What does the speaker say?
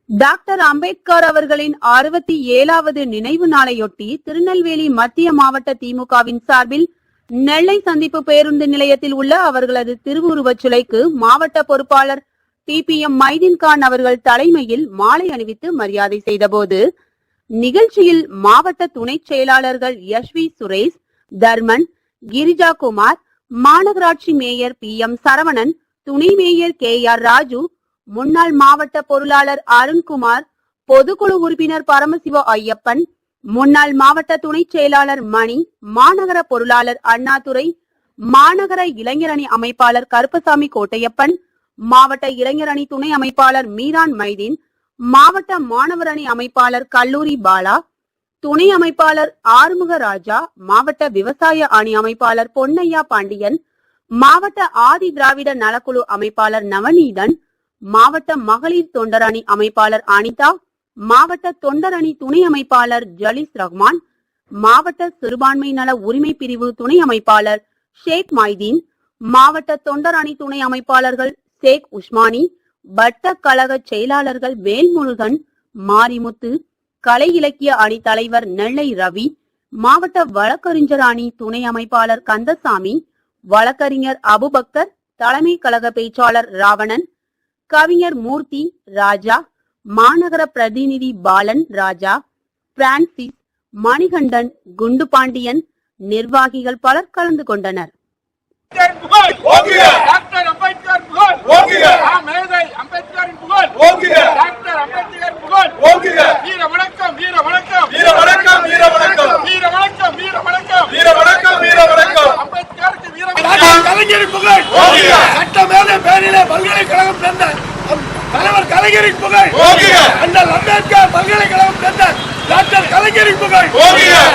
Doctor Ambedkar அவர்களின் 67வது நினைவு நாளையொட்டி திருநெல்வேலி மத்திய மாவட்ட திமுகவின் சார்பில் நெல்லை சந்திப்பு பேருந்து நிலையத்தில் உள்ள அவர்களது திருவுருவச் சிலைக்கு மாவட்ட பொறுப்பாளர் TPM மைதீன் கான் அவர்கள் தலைமையில் மாலை அணிவித்து மரியாதை செய்தபோது நிகழ்ச்சியில் மாவட்ட துணை செயலாளர்கள் யஷ்வி சுரேஷ், தர்மன், கிரிஜா குமார், மாநகராட்சி மேயர் PM சரவணன், துணை மேயர் KR ராஜு, முன்னாள் மாவட்ட பொருளாளர் அருண்குமார், பொதுக்குழு உறுப்பினர் பரமசிவ ஐயப்பன், முன்னாள் மாவட்ட துணை செயலாளர் மணி, மாநகர பொருளாளர் அண்ணாதுரை, மாநகர இளைஞரணி அமைப்பாளர் கருப்பசாமி கோட்டையப்பன், மாவட்ட இளைஞரணி துணை அமைப்பாளர் மீரான் மைதீன், மாவட்ட மாணவர் அணி அமைப்பாளர் கல்லூரி பாலா, துணை அமைப்பாளர் ஆறுமுக ராஜா, மாவட்ட விவசாய அணி அமைப்பாளர் பொன்னையா பாண்டியன், மாவட்ட ஆதி திராவிட நலக்குழு அமைப்பாளர் நவநீதன், மாவட்ட மகளிர் தொண்டரணி அமைப்பாளர் அனிதா, மாவட்ட தொண்டரணி துணை அமைப்பாளர் ஜலிஸ் ரஹ்மான், மாவட்ட சிறுபான்மை நல உரிமை பிரிவு துணை அமைப்பாளர் ஷேக் மைதீன், மாவட்ட தொண்டரணி துணை அமைப்பாளர்கள் ஷேக் உஸ்மானி, வட்ட கழக செயலாளர்கள் வேல்முருகன், மாரிமுத்து, கலை இலக்கிய அணி தலைவர் நெல்லை ரவி, மாவட்ட வழக்கறிஞர் அணி துணை அமைப்பாளர் கந்தசாமி, வழக்கறிஞர் அபுபக்கர், தலைமை கழக பேச்சாளர் ராவணன், கவிஞர் மூர்த்தி ராஜா, மாநகர பிரதிநிதி பாலன் ராஜா, பிரான்சிஸ், மணிகண்டன், குண்டு பாண்டியன், நிர்வாகிகள் பலர் கலந்து கொண்டனர். டாக்டர் அம்பேத்கர் புகழ் மேதை அம்பேத்கரின் புகழ் டாக்டர் அம்பேத்கர் புகழ் வீர வணக்கம் வீர வணக்கம் வீர வணக்கம் வீர வணக்கம் வீர வணக்கம் வீர வணக்கம் வீர வணக்கம் வீர வணக்கம் அம்பேத்கருக்கு வீர கலைஞரின் புகழ் சட்டமேதை பேரிலே பல்கலைக்கழகம் சேர்ந்த தலைவர் கலைஞரின் புகழ் அண்ணல் அம்பேத்கர் பல்கலைக்கழகம் சேர்ந்த டாக்டர் கலைஞரின் புகழ்